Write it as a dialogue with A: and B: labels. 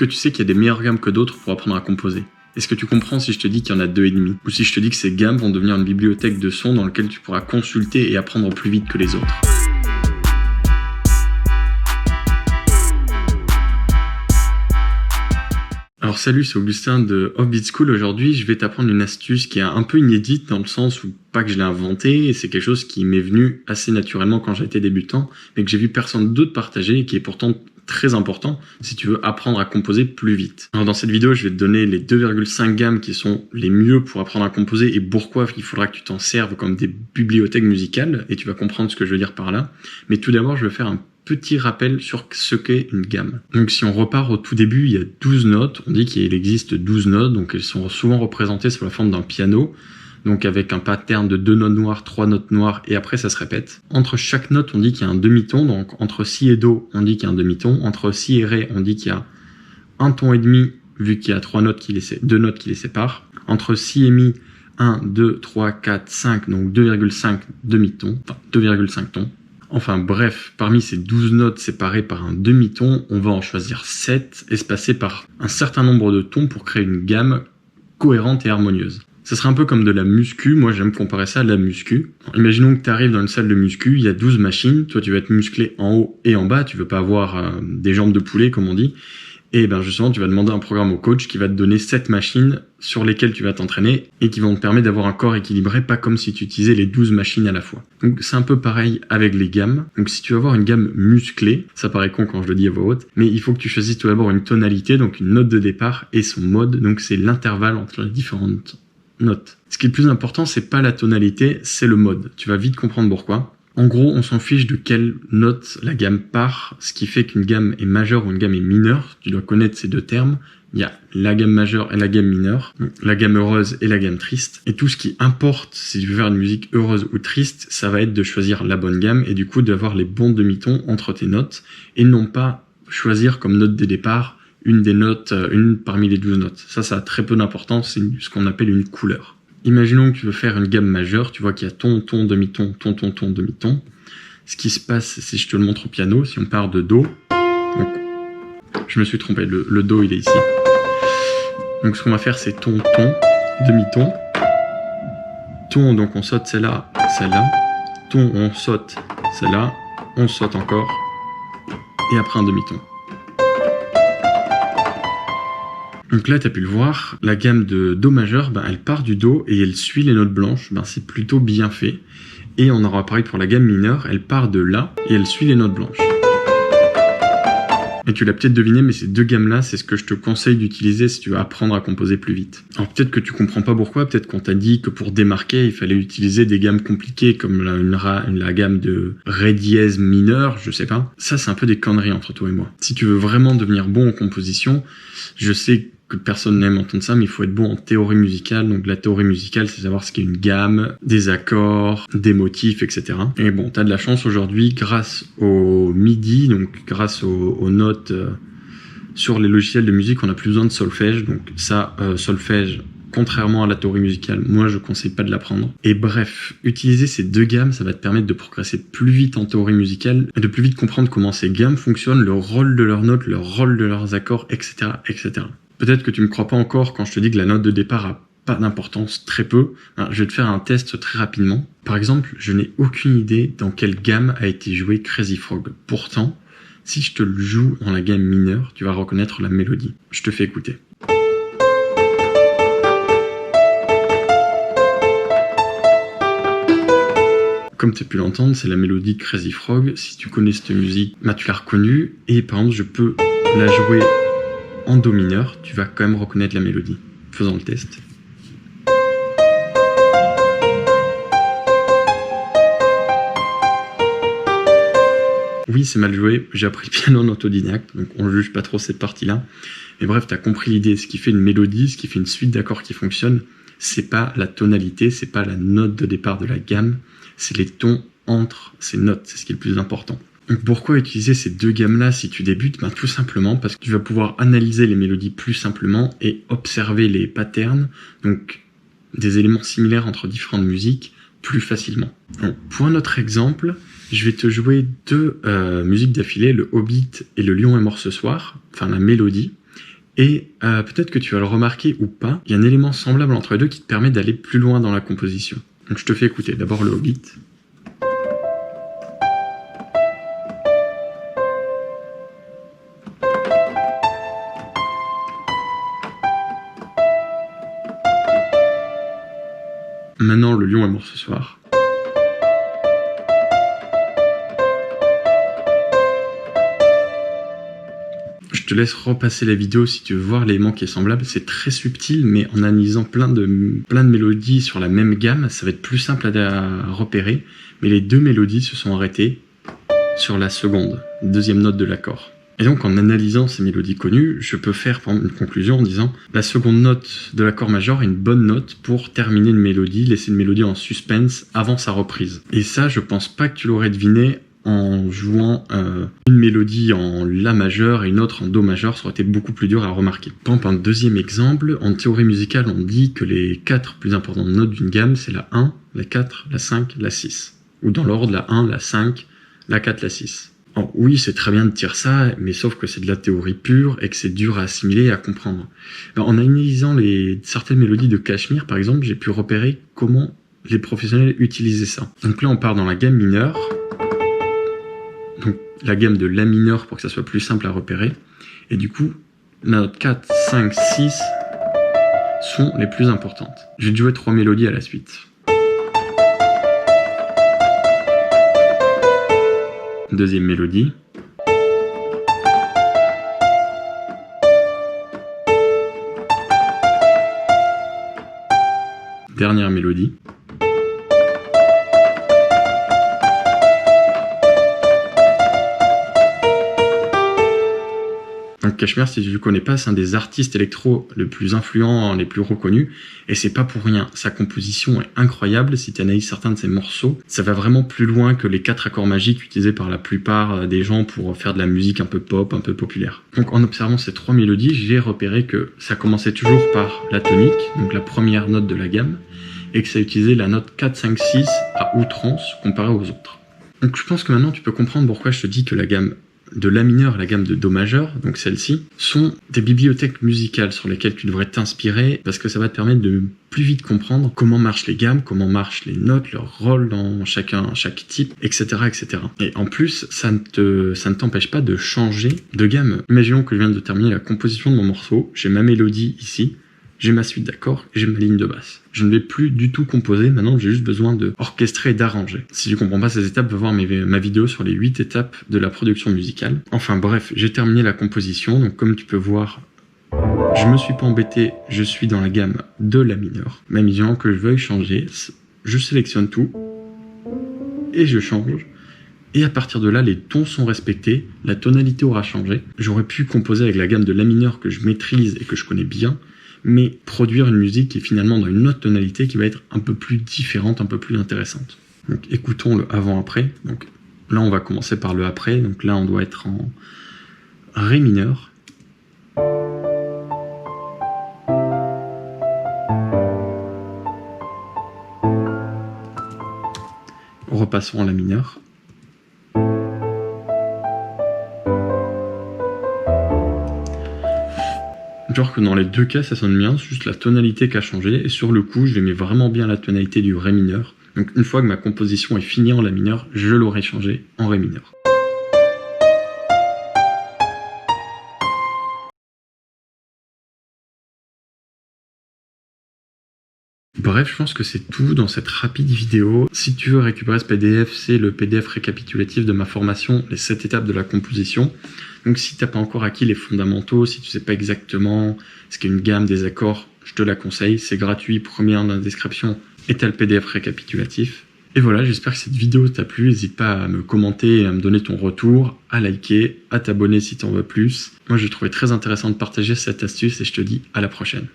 A: que tu sais qu'il y a des meilleures gammes que d'autres pour apprendre à composer? Est-ce que tu comprends si je te dis qu'il y en a 2,5? Ou si je te dis que ces gammes vont devenir une bibliothèque de sons dans laquelle tu pourras consulter et apprendre plus vite que les autres? Alors salut, c'est Augustin de Offbeat School. Aujourd'hui, je vais t'apprendre une astuce qui est un peu inédite dans le sens où, pas que je l'ai inventée, et c'est quelque chose qui m'est venu assez naturellement quand j'étais débutant, mais que j'ai vu personne d'autre partager et qui est pourtant très important si tu veux apprendre à composer plus vite. Alors dans cette vidéo, je vais te donner les 2,5 gammes qui sont les mieux pour apprendre à composer et pourquoi il faudra que tu t'en serves comme des bibliothèques musicales, et tu vas comprendre ce que je veux dire par là. Mais tout d'abord, je vais faire un petit rappel sur ce qu'est une gamme. Donc si on repart au tout début, il y a 12 notes. On dit qu'il existe 12 notes, donc elles sont souvent représentées sous la forme d'un piano, donc avec un pattern de 2 notes noires, 3 notes noires, et après ça se répète. Entre chaque note, on dit qu'il y a un demi-ton, donc entre si et do, on dit qu'il y a un demi-ton. Entre si et ré, on dit qu'il y a un ton et demi, vu qu'il y a 2 notes qui les séparent. Entre si et mi, 1, 2, 3, 4, 5, donc 2,5 demi-tons, enfin 2,5 tons. Enfin bref, parmi ces 12 notes séparées par un demi-ton, on va en choisir 7, espacées par un certain nombre de tons pour créer une gamme cohérente et harmonieuse. Ça serait un peu comme de la muscu, moi j'aime comparer ça à la muscu. Imaginons que tu arrives dans une salle de muscu, il y a 12 machines, toi tu vas être musclé en haut et en bas, tu veux pas avoir des jambes de poulet comme on dit. Et ben justement, tu vas demander un programme au coach qui va te donner 7 machines sur lesquelles tu vas t'entraîner et qui vont te permettre d'avoir un corps équilibré, pas comme si tu utilisais les 12 machines à la fois. Donc c'est un peu pareil avec les gammes. Donc si tu veux avoir une gamme musclée, ça paraît con quand je le dis à voix haute, mais il faut que tu choisisses tout d'abord une tonalité, donc une note de départ et son mode, donc c'est l'intervalle entre les différentes notes. Ce qui est le plus important, c'est pas la tonalité, c'est le mode. Tu vas vite comprendre pourquoi. En gros, on s'en fiche de quelle note la gamme part, ce qui fait qu'une gamme est majeure ou une gamme est mineure. Tu dois connaître ces deux termes. Il y a la gamme majeure et la gamme mineure, la gamme heureuse et la gamme triste. Et tout ce qui importe, si tu veux faire une musique heureuse ou triste, ça va être de choisir la bonne gamme et du coup d'avoir les bons demi-tons entre tes notes et non pas choisir comme note de départ une des notes, une parmi les 12 notes. Ça a très peu d'importance, c'est ce qu'on appelle une couleur. Imaginons que tu veux faire une gamme majeure, tu vois qu'il y a ton, demi-ton, ton, demi-ton. Ce qui se passe, si je te le montre au piano, si on part de do, donc, je me suis trompé, le do il est ici. Donc ce qu'on va faire c'est ton, demi-ton. Ton, donc on saute celle-là, ton, on saute celle-là, on saute encore, et après un demi-ton. Donc là, tu as pu le voir, la gamme de Do majeur, elle part du Do et elle suit les notes blanches, c'est plutôt bien fait. Et on aura pareil pour la gamme mineure, elle part de La et elle suit les notes blanches. Et tu l'as peut-être deviné, mais ces deux gammes-là, c'est ce que je te conseille d'utiliser si tu veux apprendre à composer plus vite. Alors peut-être que tu comprends pas pourquoi, peut-être qu'on t'a dit que pour démarquer, il fallait utiliser des gammes compliquées comme la gamme de Ré dièse mineur, je sais pas. Ça, c'est un peu des conneries entre toi et moi. Si tu veux vraiment devenir bon en composition, je sais que personne n'aime entendre ça, mais il faut être bon en théorie musicale. Donc la théorie musicale, c'est savoir ce qu'est une gamme, des accords, des motifs, etc. Et bon, t'as de la chance aujourd'hui, grâce au MIDI, donc grâce aux notes sur les logiciels de musique, on n'a plus besoin de solfège. Donc ça, solfège, contrairement à la théorie musicale, moi je conseille pas de l'apprendre. Et bref, utiliser ces deux gammes, ça va te permettre de progresser plus vite en théorie musicale et de plus vite comprendre comment ces gammes fonctionnent, le rôle de leurs notes, le rôle de leurs accords, etc., etc. Peut-être que tu me crois pas encore quand je te dis que la note de départ a pas d'importance, très peu. Je vais te faire un test très rapidement. Par exemple, je n'ai aucune idée dans quelle gamme a été joué Crazy Frog. Pourtant, si je te le joue dans la gamme mineure, tu vas reconnaître la mélodie. Je te fais écouter. Comme tu as pu l'entendre, c'est la mélodie de Crazy Frog. Si tu connais cette musique, tu l'as reconnue. Et par exemple, je peux la jouer en do mineur, tu vas quand même reconnaître la mélodie. Faisons le test. Oui, c'est mal joué, j'ai appris le piano en autodidacte, donc on juge pas trop cette partie-là. Mais bref, tu as compris l'idée. Ce qui fait une mélodie, ce qui fait une suite d'accords qui fonctionne, c'est pas la tonalité, c'est pas la note de départ de la gamme, c'est les tons entre ces notes, c'est ce qui est le plus important. Donc pourquoi utiliser ces deux gammes-là si tu débutes? Tout simplement parce que tu vas pouvoir analyser les mélodies plus simplement et observer les patterns, donc des éléments similaires entre différentes musiques, plus facilement. Donc, pour un autre exemple, je vais te jouer deux musiques d'affilée, le Hobbit et le Lion est mort ce soir, enfin la mélodie, Et peut-être que tu vas le remarquer ou pas, il y a un élément semblable entre les deux qui te permet d'aller plus loin dans la composition. Donc je te fais écouter d'abord le Hobbit. Maintenant, le lion est mort ce soir. Je te laisse repasser la vidéo si tu veux voir l'élément qui est semblable. C'est très subtil, mais en analysant plein de mélodies sur la même gamme, ça va être plus simple à repérer. Mais les deux mélodies se sont arrêtées sur la deuxième note de l'accord. Et donc en analysant ces mélodies connues, je peux faire une conclusion en disant la seconde note de l'accord majeur est une bonne note pour terminer une mélodie, laisser une mélodie en suspense avant sa reprise. Et ça, je pense pas que tu l'aurais deviné en jouant une mélodie en La majeur et une autre en Do majeur, ça aurait été beaucoup plus dur à remarquer. Par exemple, un deuxième exemple, en théorie musicale, on dit que les 4 plus importantes notes d'une gamme, c'est la 1, la 4, la 5, la 6. Ou dans l'ordre, la 1, la 5, la 4, la 6. Alors, oui, c'est très bien de dire ça, mais sauf que c'est de la théorie pure et que c'est dur à assimiler et à comprendre. Alors, en analysant certaines mélodies de Cashmere, par exemple, j'ai pu repérer comment les professionnels utilisaient ça. Donc là, on part dans la gamme mineure, donc la gamme de La mineur pour que ça soit plus simple à repérer. Et du coup, la note 4, 5, 6 sont les plus importantes. Je vais jouer 3 mélodies à la suite. Deuxième mélodie. Dernière mélodie. Donc Cashmere, si tu ne le connais pas, c'est un des artistes électro les plus influents, les plus reconnus, et c'est pas pour rien. Sa composition est incroyable, si tu analyses certains de ses morceaux, ça va vraiment plus loin que les 4 accords magiques utilisés par la plupart des gens pour faire de la musique un peu pop, un peu populaire. Donc en observant ces 3 mélodies, j'ai repéré que ça commençait toujours par la tonique, donc la première note de la gamme, et que ça utilisait la note 4, 5, 6 à outrance comparé aux autres. Donc je pense que maintenant tu peux comprendre pourquoi je te dis que la gamme de La mineur et la gamme de Do majeur, donc celle-ci, sont des bibliothèques musicales sur lesquelles tu devrais t'inspirer parce que ça va te permettre de plus vite comprendre comment marchent les gammes, comment marchent les notes, leur rôle dans chaque type, etc., etc. Et en plus, ça ne t'empêche pas de changer de gamme. Imaginons que je viens de terminer la composition de mon morceau, j'ai ma mélodie ici, j'ai ma suite d'accords et j'ai ma ligne de basse. Je ne vais plus du tout composer, maintenant j'ai juste besoin de orchestrer et d'arranger. Si tu comprends pas ces étapes, va voir ma vidéo sur les 8 étapes de la production musicale. Enfin bref, j'ai terminé la composition, donc comme tu peux voir, je me suis pas embêté, je suis dans la gamme de La mineur. Même disant que je veuille changer, je sélectionne tout et je change. Et à partir de là, les tons sont respectés, la tonalité aura changé. J'aurais pu composer avec la gamme de La mineur que je maîtrise et que je connais bien, mais produire une musique qui est finalement dans une autre tonalité qui va être un peu plus différente, un peu plus intéressante. Donc écoutons le avant-après. Donc là on va commencer par le après, donc là on doit être en Ré mineur. Repassons en La mineur. Genre que dans les deux cas ça sonne bien, c'est juste la tonalité qui a changé, et sur le coup j'aimais vraiment bien la tonalité du Ré mineur. Donc une fois que ma composition est finie en La mineur, je l'aurais changé en Ré mineur. Bref, je pense que c'est tout dans cette rapide vidéo. Si tu veux récupérer ce PDF, c'est le PDF récapitulatif de ma formation, les 7 étapes de la composition. Donc si tu n'as pas encore acquis les fondamentaux, si tu ne sais pas exactement ce qu'est une gamme, des accords, je te la conseille. C'est gratuit, premier lien dans la description, et tu as le PDF récapitulatif. Et voilà, j'espère que cette vidéo t'a plu. N'hésite pas à me commenter, à me donner ton retour, à liker, à t'abonner si tu en veux plus. Moi, je trouvais très intéressant de partager cette astuce et je te dis à la prochaine.